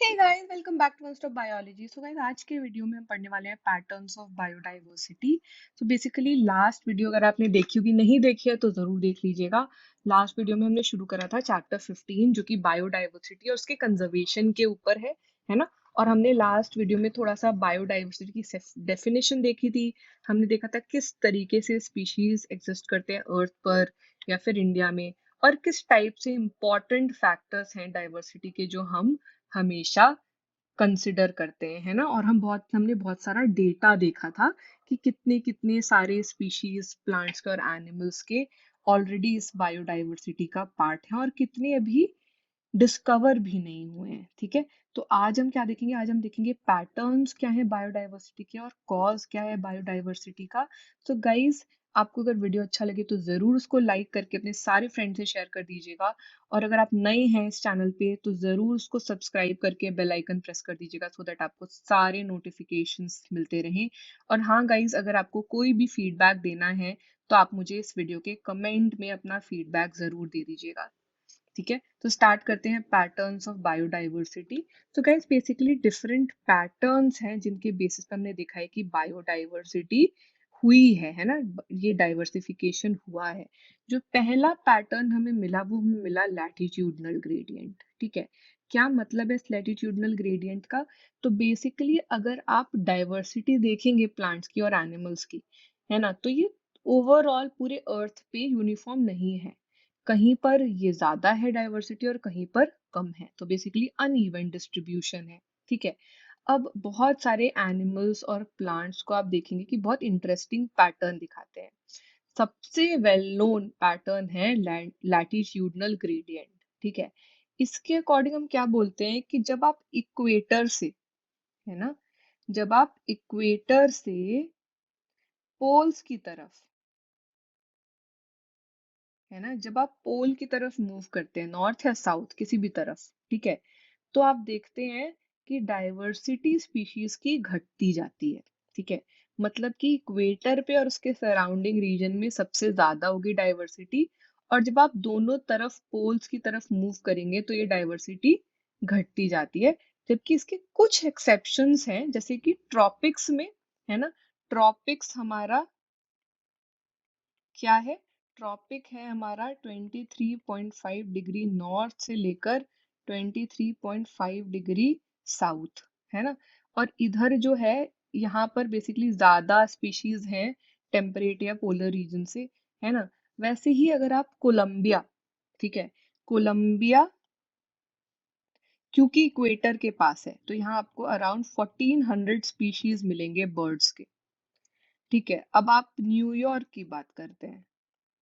Hey guys welcome back to One Stop Biology. So guys आज के video में हम पढ़ने वाले हैं patterns of biodiversity. So basically last video अगर आपने देखी होगी, नहीं देखी है तो जरूर देख लीजिएगा। लास्ट वीडियो में हमने शुरू करा था चैप्टर 15 जो कि बायोडाइवर्सिटी और उसके कंजर्वेशन के ऊपर है ना। और हमने लास्ट वीडियो में थोड़ा सा बायोडाइवर्सिटी की डेफिनेशन देखी थी। हमने देखा था किस तरीके से स्पीशीज एग्जिस्ट करते हैं अर्थ पर या फिर इंडिया में, और किस टाइप से इंपॉर्टेंट फैक्टर्स हैं डाइवर्सिटी के जो हम हमेशा कंसिडर करते हैं, है ना। और हमने बहुत सारा डेटा देखा था कि कितने कितने सारे स्पीशीज प्लांट्स के और एनिमल्स के ऑलरेडी इस बायोडाइवर्सिटी का पार्ट है और कितने अभी डिस्कवर भी नहीं हुए हैं। ठीक है, तो आज हम क्या देखेंगे, आज हम देखेंगे पैटर्न्स क्या है बायोडाइवर्सिटी के और कॉज क्या है बायोडाइवर्सिटी का। सो गाइज, आपको अगर वीडियो अच्छा लगे तो जरूर उसको लाइक करके अपने सारे फ्रेंड से शेयर कर दीजिएगा। और अगर आप नए हैं इस चैनल पे तो जरूर उसको सब्सक्राइब करके बेल आइकन प्रेस कर दीजिएगा सो दैट आपको सारे नोटिफिकेशंस मिलते रहें। और हाँ गाइज, अगर आपको कोई भी फीडबैक देना है तो आप मुझे इस वीडियो के कमेंट में अपना फीडबैक जरूर दे दीजिएगा। ठीक है, तो स्टार्ट करते हैं पैटर्न्स ऑफ बायोडाइवर्सिटी। तो गाइस बेसिकली डिफरेंट पैटर्न्स हैं जिनके बेसिस पे हमने देखा है कि बायोडाइवर्सिटी हुई है ना। ये डाइवर्सिफिकेशन हुआ है। जो पहला पैटर्न हमें मिला वो हमें मिला लैटिट्यूडनल ग्रेडियंट। ठीक है, क्या मतलब है इस लैटिट्यूडनल ग्रेडियंट का? तो बेसिकली अगर आप डाइवर्सिटी देखेंगे प्लांट्स की और एनिमल्स की, है ना, तो ये ओवरऑल पूरे अर्थ पे यूनिफॉर्म नहीं है। कहीं पर ये ज्यादा है डाइवर्सिटी और कहीं पर कम है, तो बेसिकली अनइवन डिस्ट्रीब्यूशन है। ठीक है, अब बहुत सारे एनिमल्स और प्लांट्स को आप देखेंगे कि बहुत इंटरेस्टिंग पैटर्न दिखाते हैं। सबसे वेल नोन पैटर्न है लैटिट्यूडनल ग्रेडियंट। ठीक है, इसके अकॉर्डिंग हम क्या बोलते हैं कि जब आप इक्वेटर से, है ना, जब आप इक्वेटर से पोल्स की तरफ, है ना, जब आप पोल की तरफ मूव करते हैं, नॉर्थ या साउथ किसी भी तरफ, ठीक है, तो आप देखते हैं कि डाइवर्सिटी स्पीशीज की घटती जाती है। ठीक है, मतलब कि इक्वेटर पे और उसके सराउंडिंग रीजन में सबसे ज्यादा होगी डाइवर्सिटी, और जब आप दोनों तरफ पोल्स की तरफ मूव करेंगे तो ये डाइवर्सिटी घटती जाती है। जबकि इसके कुछ एक्सेप्शंस हैं, जैसे कि ट्रॉपिक्स में, है ना, ट्रॉपिक्स हमारा क्या है, ट्रॉपिक है हमारा 23.5 डिग्री नॉर्थ से लेकर 23.5 डिग्री साउथ, है ना। और इधर जो है, यहाँ पर बेसिकली ज्यादा स्पीशीज हैं टेम्परेट या पोलर रीजन से, है ना। वैसे ही अगर आप कोलंबिया, ठीक है, कोलंबिया क्योंकि इक्वेटर के पास है तो यहाँ आपको अराउंड 1400 स्पीशीज मिलेंगे बर्ड्स के। ठीक है, अब आप न्यूयॉर्क की बात करते हैं।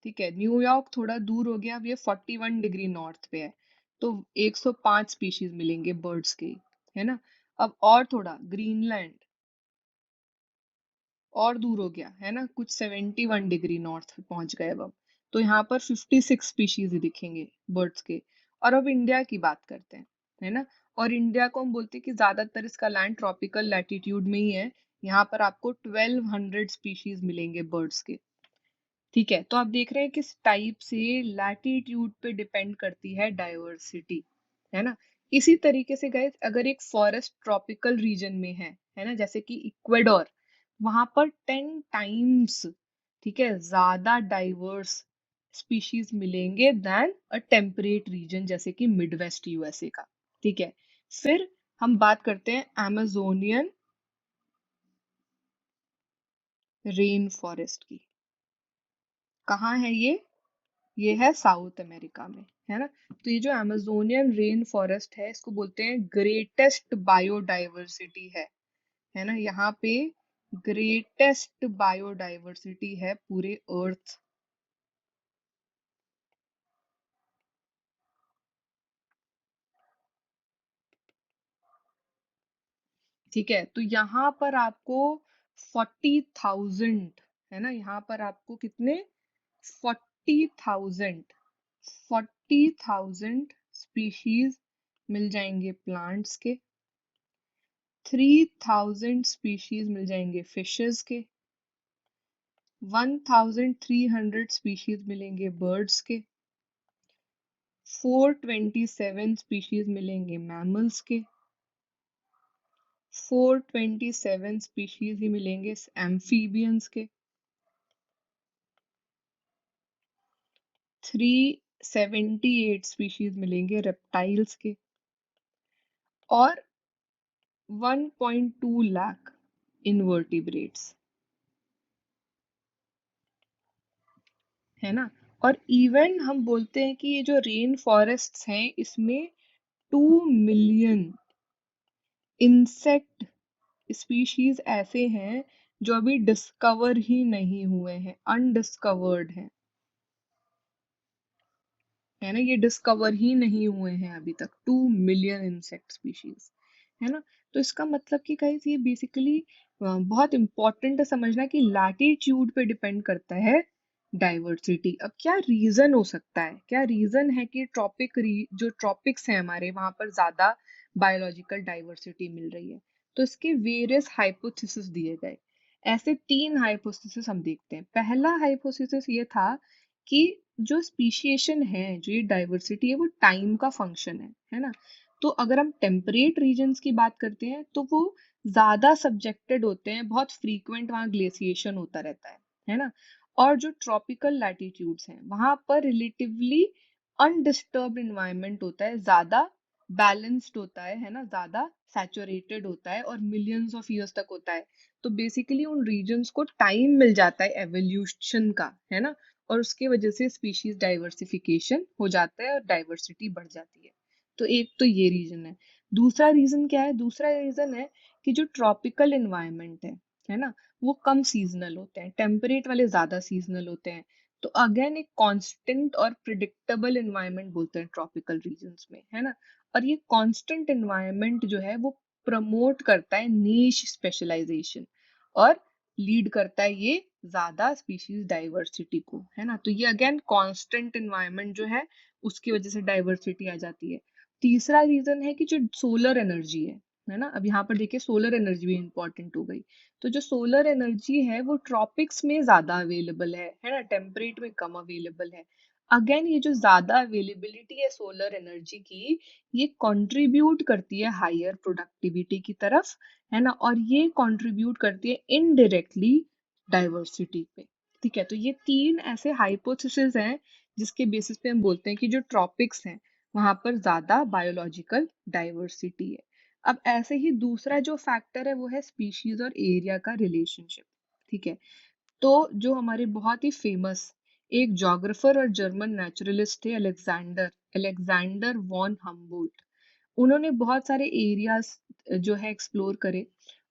ठीक है, न्यूयॉर्क थोड़ा दूर हो गया, अब ये 41 डिग्री नॉर्थ पे है, तो 105 स्पीशीज मिलेंगे बर्ड्स के, है ना। अब और थोड़ा ग्रीनलैंड और दूर हो गया, है ना, कुछ 71 डिग्री नॉर्थ पे पहुंच गए अब हम, तो यहाँ पर 56 स्पीशीज दिखेंगे बर्ड्स के। और अब इंडिया की बात करते हैं, है ना। और इंडिया को हम बोलते हैं कि ज्यादातर इसका लैंड ट्रॉपिकल लैटिट्यूड में ही है। यहाँ पर आपको 1200 स्पीशीज मिलेंगे बर्ड्स के। ठीक है, तो आप देख रहे हैं किस टाइप से लैटिट्यूड पे डिपेंड करती है डाइवर्सिटी, है ना। इसी तरीके से गाइस, अगर एक फॉरेस्ट ट्रॉपिकल रीजन में है ना, जैसे कि इक्वेडोर, वहां पर 10 टाइम्स, ठीक है, ज्यादा डाइवर्स स्पीशीज मिलेंगे देन अ टेम्परेट रीजन जैसे कि मिडवेस्ट यूएसए का। ठीक है, फिर हम बात करते हैं अमेजोनियन रेन फॉरेस्ट की। कहाँ है ये है साउथ अमेरिका में, है ना। तो ये जो अमेजोनियन रेन फॉरेस्ट है इसको बोलते हैं ग्रेटेस्ट बायोडाइवर्सिटी है ना। यहाँ पे ग्रेटेस्ट बायोडाइवर्सिटी है पूरे अर्थ। ठीक है, तो यहाँ पर आपको 40,000, है ना, यहाँ पर आपको कितने, 40,000, 40,000 स्पीशीज मिल जाएंगे प्लांट्स के, 3,000 स्पीशीज मिल जाएंगे फिशेस के, 1,300 स्पीशीज मिलेंगे बर्ड्स के, 427 स्पीशीज मिलेंगे मैमल्स के, 427 स्पीशीज ही मिलेंगे एम्फीबियंस के, 378 स्पीशीज मिलेंगे रेप्टाइल्स के, और 1.2 लाख इनवर्टिब्रेट्स, है ना। और इवन हम बोलते हैं कि ये जो रेन फॉरेस्ट्स हैं इसमें 2 मिलियन इंसेक्ट स्पीशीज ऐसे हैं जो अभी डिस्कवर ही नहीं हुए हैं, अनडिस्कवर्ड हैं, है ना। ये डिस्कवर ही नहीं हुए हैं अभी तक, 2 मिलियन इंसेक्ट स्पीशीज, है ना। तो इसका मतलब कि गाइस ये बेसिकली बहुत इंपॉर्टेंट है समझना कि लैटिट्यूड पे डिपेंड करता है डाइवर्सिटी। अब क्या रीजन हो सकता है, क्या रीजन है कि जो ट्रॉपिक्स हैं हमारे वहां पर ज्यादा बायोलॉजिकल डाइवर्सिटी मिल रही है। तो इसके वेरियस हाइपोथेसिस दिए गए। ऐसे 3 हाइपोथेसिस हम देखते हैं। पहला हाइपोथेसिस ये था कि जो स्पीशिएशन है, जो ये डाइवर्सिटी है, वो टाइम का फंक्शन है ना। तो अगर हम टेम्परेट रीजन्स की बात करते हैं तो वो ज्यादा सब्जेक्टेड होते हैं, बहुत फ्रीक्वेंट वहाँ ग्लेशिएशन होता रहता है ना। और जो ट्रॉपिकल लैटिट्यूड्स हैं वहां पर रिलेटिवली अनडिस्टर्ब्ड इन्वायरमेंट होता है, ज्यादा बैलेंस्ड होता है ना, ज्यादा सैचुरेटेड होता है और मिलियंस ऑफ ईयर्स तक होता है। तो बेसिकली उन रीजन्स को टाइम मिल जाता है एवोल्यूशन का, है ना। और उसके वजह से स्पीशीज डाइवर्सिफिकेशन हो जाता है और डाइवर्सिटी बढ़ जाती है। तो एक तो ये रीजन है। दूसरा रीजन क्या है, दूसरा रीजन है कि जो ट्रॉपिकल एनवायरनमेंट है ना, वो कम सीजनल होते हैं, टेम्परेट वाले ज्यादा सीजनल होते हैं। तो अगेन एक कांस्टेंट और प्रिडिक्टेबल एनवायरनमेंट बोलते हैं ट्रॉपिकल रीजन्स में, है ना। और ये कांस्टेंट एनवायरनमेंट जो है वो प्रमोट करता है नीश स्पेशलाइजेशन और लीड करता है ये ज्यादा स्पीशीज डाइवर्सिटी को, है ना। तो ये अगेन कांस्टेंट एनवायरनमेंट जो है उसकी वजह से डाइवर्सिटी आ जाती है। तीसरा रीजन है कि जो सोलर एनर्जी है ना। अब यहाँ पर देखिए सोलर एनर्जी भी इंपॉर्टेंट हो गई। तो जो सोलर एनर्जी है वो ट्रॉपिक्स में ज्यादा अवेलेबल है ना, टेम्परेट में कम अवेलेबल है। अगेन ये जो ज्यादा अवेलेबिलिटी है सोलर एनर्जी की, ये कंट्रीब्यूट करती है हायर प्रोडक्टिविटी की तरफ, है ना। और ये कंट्रीब्यूट करती है इनडायरेक्टली डाइवर्सिटी पे। ठीक है, तो ये 3 ऐसे हाइपोथेसिस हैं जिसके बेसिस पे हम बोलते हैं कि जो ट्रॉपिक्स हैं वहां पर ज्यादा बायोलॉजिकल डाइवर्सिटी है। अब ऐसे ही दूसरा जो फैक्टर है वो है स्पीशीज और एरिया का रिलेशनशिप। ठीक है, तो जो हमारे बहुत ही फेमस एक जोग्राफर और जर्मन नेचुरलिस्ट थे, अलेक्जेंडर अलेक्जेंडर वॉन हम्बोल्ट। उन्होंने बहुत सारे एरियाज जो है एक्सप्लोर करे,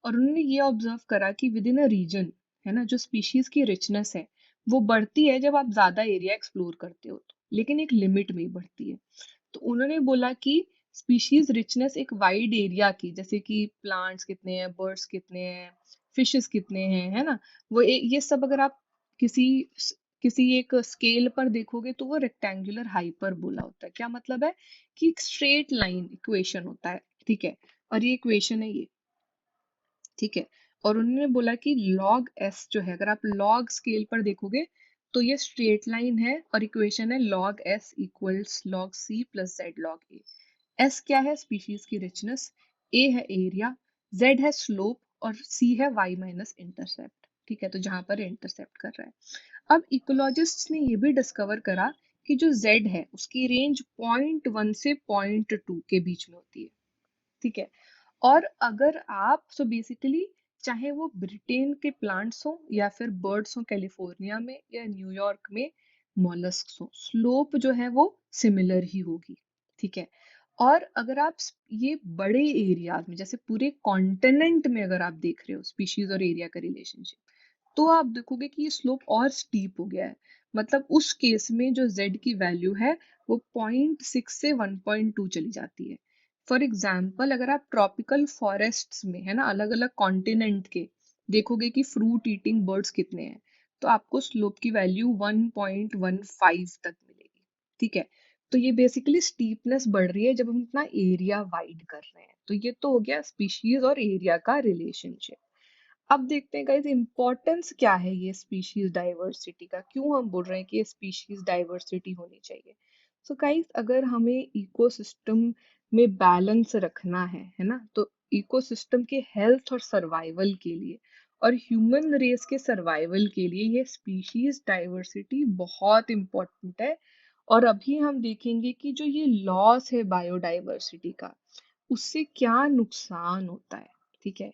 और उन्होंने ये ऑब्जर्व करा कि विद इन अ रीजन, है ना, जो स्पीशीज की रिचनेस है वो बढ़ती है जब आप ज्यादा एरिया एक्सप्लोर करते हो तो, लेकिन एक लिमिट में ही बढ़ती है। तो उन्होंने बोला कि स्पीशीज रिचनेस एक वाइड एरिया की, जैसे कि प्लांट्स कितने हैं, बर्ड्स कितने हैं, फिशेस कितने हैं, है ना, ये सब अगर आप किसी किसी एक स्केल पर देखोगे तो वो रेक्टेंगुलर हाइपरबोला होता है। क्या मतलब है कि एक स्ट्रेट लाइन इक्वेशन होता है। ठीक है, और ये इक्वेशन है ये। ठीक है, और उन्होंने बोला कि लॉग एस जो है, अगर आप लॉग स्केल पर देखोगे तो ये स्ट्रेट लाइन है, और इक्वेशन है log S equals log C plus Z log A. S क्या है, स्पीशीज की रिचनेस, ए है एरिया, जेड है स्लोप, और सी है वाई माइनस इंटरसेप्ट। ठीक है, तो जहां पर इंटरसेप्ट कर रहा है। अब इकोलॉजिस्ट्स ने ये भी डिस्कवर करा कि जो जेड है उसकी रेंज 0.1 से 0.2 के बीच में होती है। ठीक है, और अगर आप सो बेसिकली चाहे वो ब्रिटेन के प्लांट्स हो या फिर बर्ड्स हो कैलिफोर्निया में या न्यूयॉर्क में मॉलस्क्स हो, स्लोप जो है वो सिमिलर ही होगी। ठीक है, और अगर आप ये बड़े एरियाज में, जैसे पूरे कॉन्टिनेंट में अगर आप देख रहे हो स्पीशीज और एरिया का रिलेशनशिप, तो आप देखोगे कि ये स्लोप और स्टीप हो गया है। मतलब उस केस में जो z की वैल्यू है वो 0.6 से 1.2 चली जाती है। फॉर एग्जाम्पल अगर आप ट्रॉपिकल फॉरेस्ट्स में, है ना, अलग अलग कॉन्टिनेंट के देखोगे कि फ्रूट ईटिंग बर्ड्स कितने हैं, तो आपको स्लोप की वैल्यू 1.15 तक मिलेगी। ठीक है, तो ये बेसिकली स्टीपनेस बढ़ रही है जब हम अपना एरिया वाइड कर रहे हैं। तो ये तो हो गया स्पीशीज और एरिया का रिलेशनशिप। अब देखते हैं गाइस इम्पोर्टेंस क्या है ये स्पीशीज डाइवर्सिटी का, क्यों हम बोल रहे हैं कि ये स्पीशीज डाइवर्सिटी होनी चाहिए। सो गाइस अगर हमें इकोसिस्टम में बैलेंस रखना है ना, तो इकोसिस्टम के हेल्थ और सर्वाइवल के लिए और ह्यूमन रेस के सर्वाइवल के लिए ये स्पीशीज डाइवर्सिटी बहुत इम्पोर्टेंट है। और अभी हम देखेंगे कि जो ये लॉस है बायोडाइवर्सिटी का, उससे क्या नुकसान होता है। ठीक है,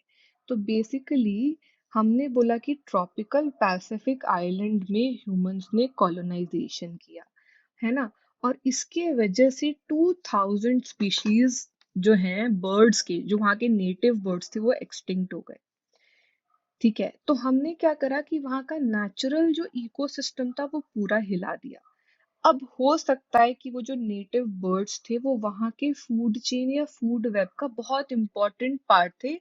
तो बेसिकली हमने बोला कि ट्रॉपिकल पैसिफिक आइलैंड में ह्यूमंस ने कॉलोनाइजेशन किया, है ना, और इसके वजह से 2000 स्पीशीज जो हैं बर्ड्स के, जो वहाँ के नेटिव बर्ड्स थे, वो एक्सटिंक्ट हो गए। ठीक है, तो हमने क्या करा कि वहाँ का नेचुरल जो इकोसिस्टम था वो पूरा हिला दिया। अब हो सकता है कि वो जो नेटिव बर्ड्स थे वो वहाँ के फूड चेन या फूड वेब का बहुत इंपॉर्टेंट पार्ट थे,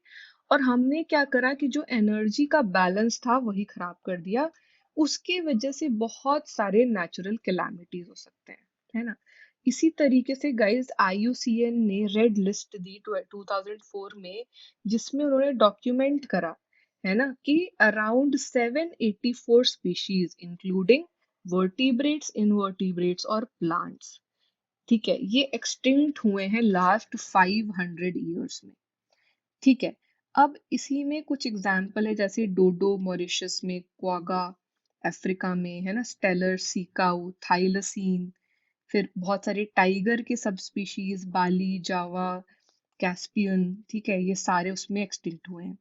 और हमने क्या करा कि जो एनर्जी का बैलेंस था वही खराब कर दिया। उसके वजह से बहुत सारे नेचुरल कैलामिटीज हो सकते हैं, है ना। इसी तरीके से गाइस आईयूसीएन ने रेड लिस्ट दी 2004 में, जिसमें उन्होंने डॉक्यूमेंट करा, है ना, कि around 784 species including vertebrates, invertebrates और प्लांट्स, ठीक है, ये एक्सटिंक्ट हुए हैं लास्ट 500 ईयर्स में। ठीक है, अब इसी में कुछ एग्जाम्पल है, जैसे डोडो मॉरिशस में, क्वागा अफ्रीका में, है ना, स्टेलर सिकाऊ, थाइलसीन, फिर बहुत सारे टाइगर के सब स्पीशीज, बाली, जावा, कैस्पियन, ठीक है, ये सारे उसमें एक्सटिंक्ट हुए हैं।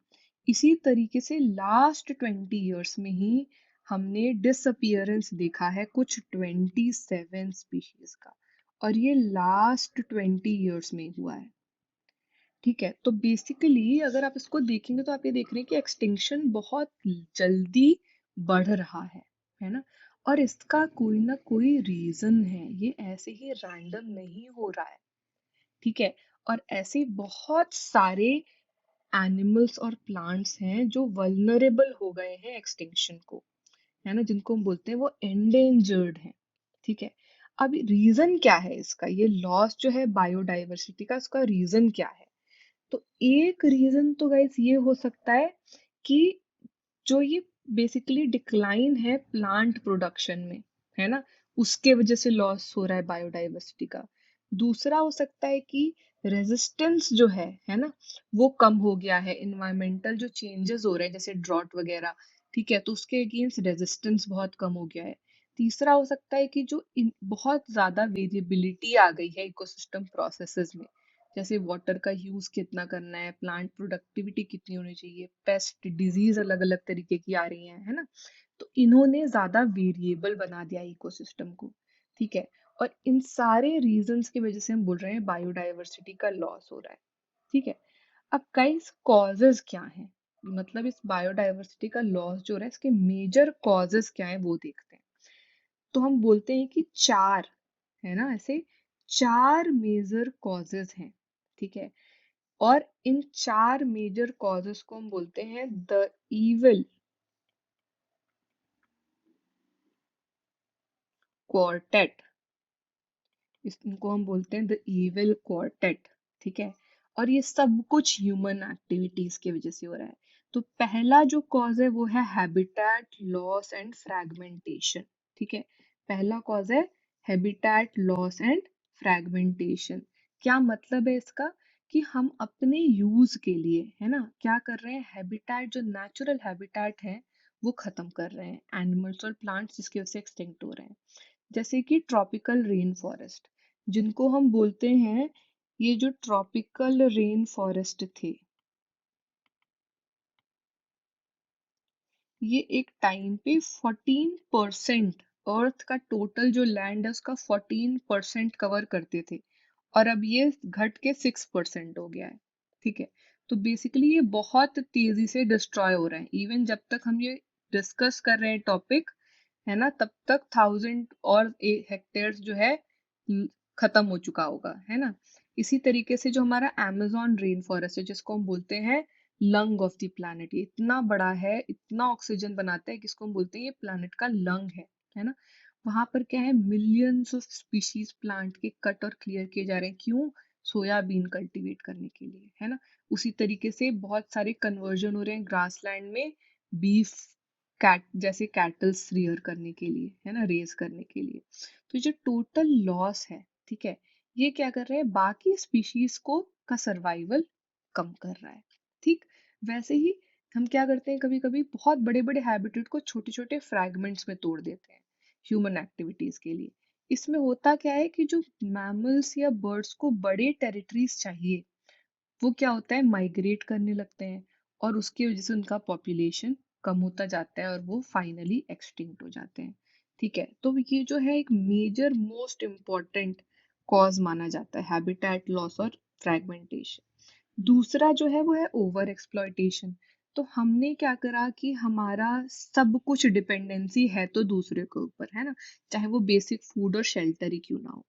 इसी तरीके से लास्ट 20 ईयर्स में ही हमने डिसअपियरेंस देखा है कुछ 27 स्पीशीज का, और ये लास्ट 20 ईयर्स में हुआ है। ठीक है, तो बेसिकली अगर आप इसको देखेंगे तो आप ये देख रहे हैं कि एक्सटिंक्शन बहुत जल्दी बढ़ रहा है ना, और इसका कोई ना कोई रीजन है, ये ऐसे ही रैंडम नहीं हो रहा है। ठीक है, और ऐसे बहुत सारे एनिमल्स और प्लांट्स हैं जो वल्नरेबल हो गए हैं एक्सटिंक्शन को, है ना, जिनको हम बोलते हैं वो एंडेंजर्ड हैं। ठीक है, अब रीजन क्या है इसका, ये लॉस जो है बायोडाइवर्सिटी का, इसका रीजन क्या है। तो एक रीजन तो गाइस ये हो सकता है कि जो ये बेसिकली डिक्लाइन है प्लांट प्रोडक्शन में, है ना, उसके वजह से लॉस हो रहा है बायोडाइवर्सिटी का। दूसरा हो सकता है कि रेजिस्टेंस जो है ना, वो कम हो गया है, इन्वायरमेंटल जो चेंजेस हो रहे हैं जैसे ड्रॉट वगैरह, ठीक है, तो उसके अगेंस्ट रेजिस्टेंस बहुत कम हो गया है। तीसरा हो सकता है कि जो बहुत ज्यादा वेरिएबिलिटी आ गई है इकोसिस्टम प्रोसेसेस में, जैसे वाटर का यूज कितना करना है, प्लांट प्रोडक्टिविटी कितनी होनी चाहिए, पेस्ट डिजीज अलग अलग तरीके की आ रही हैं, है ना, तो इन्होंने ज्यादा वेरिएबल बना दिया इकोसिस्टम को। ठीक है, और इन सारे रीजंस की वजह से हम बोल रहे हैं बायोडाइवर्सिटी का लॉस हो रहा है। ठीक है, अब गाइस कॉजेज क्या हैं, मतलब इस बायोडाइवर्सिटी का लॉस जो हो रहा है इसके मेजर कॉजेज क्या है वो देखते हैं। तो हम बोलते हैं कि चार, है ना, ऐसे चार मेजर कॉजेज हैं। ठीक है, और इन चार मेजर कॉजेस को हम बोलते हैं द इविल क्वार्टेट, इसको हम बोलते हैं द इविल क्वार्टेट। ठीक है, और ये सब कुछ ह्यूमन एक्टिविटीज की वजह से हो रहा है। तो पहला जो कॉज है वो है हैबिटेट लॉस एंड फ्रैगमेंटेशन। ठीक है, पहला कॉज है हैबिटेट लॉस एंड फ्रैगमेंटेशन। क्या मतलब है इसका, कि हम अपने यूज के लिए, है ना, क्या कर रहे हैं, हैबिटेट जो नेचुरल हैबिटेट है वो खत्म कर रहे हैं, एनिमल्स और प्लांट्स जिसकी वजह से एक्सटिंक्ट हो रहे हैं। जैसे कि ट्रॉपिकल रेन फॉरेस्ट, जिनको हम बोलते हैं, ये जो ट्रॉपिकल रेन फॉरेस्ट थे, ये एक टाइम पे 14% अर्थ का टोटल जो लैंड है उसका 14% कवर करते थे, और अब ये घट के 6% हो गया है। ठीक है, तो बेसिकली ये बहुत तेजी से डिस्ट्रॉय हो रहा है। इवन जब तक हम ये डिस्कस कर रहे हैं टॉपिक, है ना, तब तक 1000 और हेक्टेयर्स जो है खत्म हो चुका होगा, है ना। इसी तरीके से जो हमारा अमेजोन रेन फॉरेस्ट है, जिसको हम बोलते हैं लंग ऑफ द प्लैनेट, ये इतना बड़ा है, इतना ऑक्सीजन बनाता है कि इसको हम बोलते हैं ये प्लैनेट का लंग है ना। वहां पर क्या है, मिलियंस ऑफ स्पीशीज प्लांट के कट और क्लियर किए जा रहे हैं, क्यों, सोयाबीन कल्टीवेट करने के लिए, है ना। उसी तरीके से बहुत सारे कन्वर्जन हो रहे हैं ग्रासलैंड में बीफ कैट जैसे कैटल्स रियर करने के लिए, है ना, रेज करने के लिए। तो ये जो टोटल लॉस है, ठीक है, ये क्या कर रहे हैं, बाकी स्पीशीज को का सर्वाइवल कम कर रहा है। ठीक, वैसे ही हम क्या करते हैं, कभी कभी बहुत बड़े बड़े हैबिटेट को छोटे छोटे फ्रैगमेंट्स में तोड़ देते हैं ह्यूमन एक्टिविटीज के लिए। इसमें होता क्या है कि जो मैमल्स या बर्ड्स को बड़े टेरिटरीज चाहिए, वो क्या होता है, माइग्रेट करने लगते हैं, और उसकी वजह से उनका पॉपुलेशन कम होता जाता है और वो फाइनली एक्सटिंक्ट हो जाते हैं। ठीक है, तो ये जो है एक मेजर मोस्ट इम्पॉर्टेंट कॉज माना जाता है हैबिटेट लॉस और फ्रैगमेंटेशन। दूसरा जो है वो है ओवर एक्सप्लॉयटेशन। तो हमने क्या करा कि हमारा सब कुछ डिपेंडेंसी है तो दूसरे के ऊपर, है ना, चाहे वो बेसिक फूड और शेल्टर ही क्यों ना हो।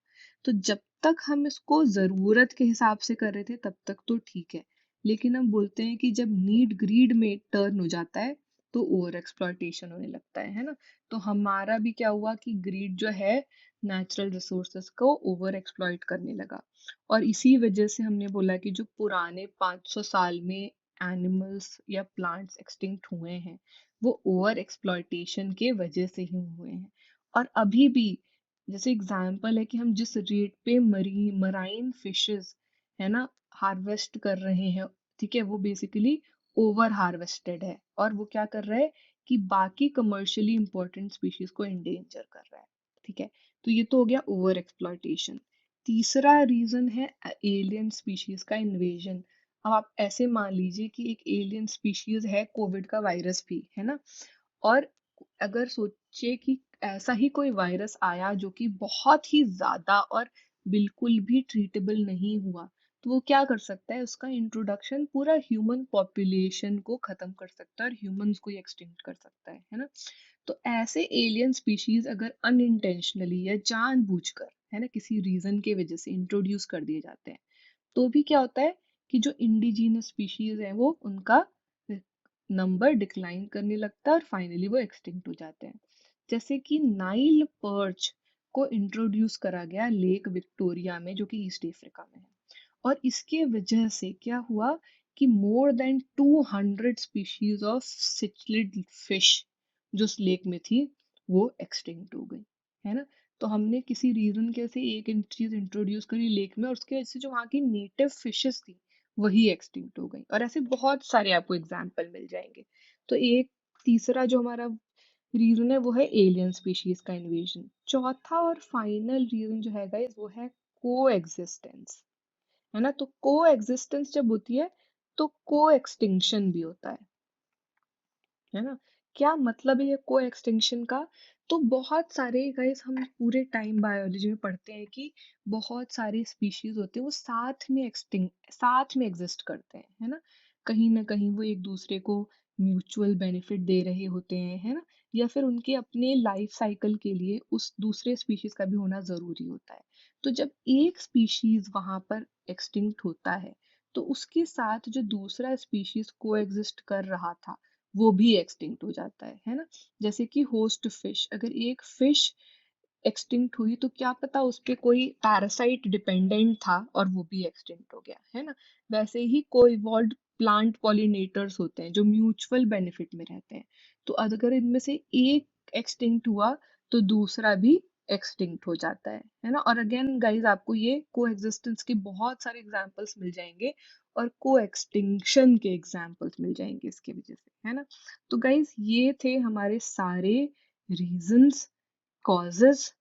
तो जब तक हम इसको जरूरत के हिसाब से कर रहे थे तब तक तो ठीक है, लेकिन हम बोलते हैं कि जब नीड ग्रीड में टर्न हो जाता है तो ओवर एक्सप्लॉयटेशन होने लगता है ना। तो हमारा भी क्या हुआ कि ग्रीड जो है नेचुरल रिसोर्सेस को ओवर एक्सप्लॉइट करने लगा। और इसी वजह से हमने बोला कि जो पुराने 500 साल में एनिमल्स या प्लांट्स एक्सटिंक्ट हुए हैं वो ओवर एक्सप्लॉयटेशन के वजह से ही हुए हैं। और अभी भी जैसे एग्जाम्पल है कि हम जिस रेट पे मराइन फिशेस है ना हार्वेस्ट कर रहे हैं, ठीक है, वो बेसिकली ओवर हार्वेस्टेड है, और वो क्या कर रहा है कि बाकी कमर्शियली इंपॉर्टेंट स्पीशीज को एंडेंजर कर रहा है। ठीक है, तो ये तो हो गया ओवर एक्सप्लॉयटेशन। तीसरा रीजन है एलियन स्पीशीज का इन्वेजन। अब आप ऐसे मान लीजिए कि एक एलियन स्पीशीज है कोविड का वायरस भी, है ना, और अगर सोचे कि ऐसा ही कोई वायरस आया जो कि बहुत ही ज्यादा और बिल्कुल भी ट्रीटेबल नहीं हुआ, तो वो क्या कर सकता है, उसका इंट्रोडक्शन पूरा ह्यूमन पॉपुलेशन को खत्म कर सकता है और ह्यूमंस को ही एक्सटिंक्ट कर सकता है ना। तो ऐसे एलियन स्पीशीज अगर अनइंटेंशनली या जानबूझकर, है ना, किसी रीजन के वजह से इंट्रोड्यूस कर दिए जाते हैं, तो भी क्या होता है कि जो इंडिजिनस स्पीशीज है वो उनका नंबर डिक्लाइन करने लगता है और फाइनली वो एक्सटिंक्ट हो जाते हैं। जैसे कि नाइल पर्च को इंट्रोड्यूस करा गया लेक विक्टोरिया में जो कि ईस्ट अफ्रीका में है, और इसके वजह से क्या हुआ कि more than 200 species of cichlid fish जो उस लेक में थी वो एक्सटिंक्ट हो गई, है ना। तो हमने किसी रीजन के से एक चीज इंट्रोड्यूस करी लेक में और उसकी वजह से जो वहाँ की नेटिव फिशेस थी वही एक्सटिंक्ट हो गई, और ऐसे बहुत सारे आपको एग्जाम्पल मिल जाएंगे। तो एक तीसरा जो हमारा रीजन है वो है एलियन स्पीशीज का इन्वेजन। चौथा और फाइनल रीजन जो है गाइस वो है को एग्जिस्टेंस, है ना। तो को एग्जिस्टेंस जब होती है तो को एक्सटिंक्शन भी होता है ना। क्या मतलब है ये को एक्सटिंक्शन का, तो बहुत सारे गाइस हम पूरे टाइम बायोलॉजी में पढ़ते हैं कि बहुत सारे स्पीशीज होते हैं वो साथ में एग्जिस्ट करते हैं, है ना कहीं वो एक दूसरे को म्यूचुअल बेनिफिट दे रहे होते हैं, है ना, या फिर उनके अपने लाइफ साइकिल के लिए उस दूसरे स्पीशीज का भी होना जरूरी होता है। तो जब एक स्पीशीज वहां पर एक्सटिंक्ट होता है तो उसके साथ जो दूसरा स्पीशीज को एग्जिस्ट कर रहा था वो भी एक्सटिंक्ट हो जाता है ना। जैसे कि होस्ट फिश, अगर एक फिश एक्सटिंक्ट हुई तो क्या पता उस पे कोई पैरासाइट डिपेंडेंट था और वो भी एक्सटिंक्ट हो गया, है ना। वैसे ही को इवॉल्व्ड प्लांट पॉलिनेटर्स होते हैं जो म्यूचुअल बेनिफिट में रहते हैं, तो अगर इनमें से एक एक्सटिंक्ट हुआ तो दूसरा भी एक्सटिंक्ट हो जाता है ना। और अगेन गाइस आपको ये को एग्जिस्टेंस के बहुत सारे एग्जांपल्स मिल जाएंगे और को एक्सटिंक्शन के एग्जांपल्स मिल जाएंगे इसके वजह से, है ना। तो गाइस ये थे हमारे सारे reasons, causes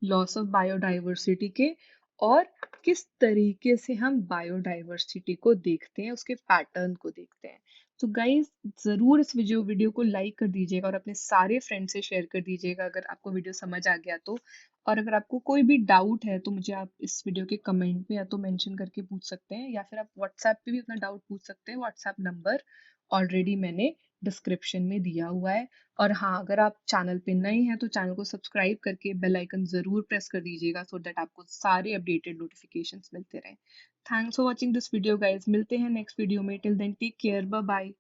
loss of biodiversity के, और किस तरीके से हम बायोडाइवर्सिटी को देखते हैं, उसके पैटर्न को देखते हैं। तो गाइस जरूर इस वीडियो को लाइक कर दीजिएगा और अपने सारे फ्रेंड से शेयर कर दीजिएगा अगर आपको वीडियो समझ आ गया तो। और अगर आपको कोई भी डाउट है तो मुझे आप इस वीडियो के कमेंट में या तो मेंशन करके पूछ सकते हैं, या फिर आप व्हाट्सएप पे भी अपना डाउट पूछ सकते हैं। व्हाट्सएप नंबर ऑलरेडी मैंने डिस्क्रिप्शन में दिया हुआ है। और हाँ, अगर आप चैनल पे नए हैं तो चैनल को सब्सक्राइब करके बेल आइकन जरूर प्रेस कर दीजिएगा सो दैट आपको सारे अपडेटेड नोटिफिकेशंस मिलते रहें। Thanks for watching this video guys, मिलते हैं नेक्स्ट वीडियो में। Till then take care, bye bye.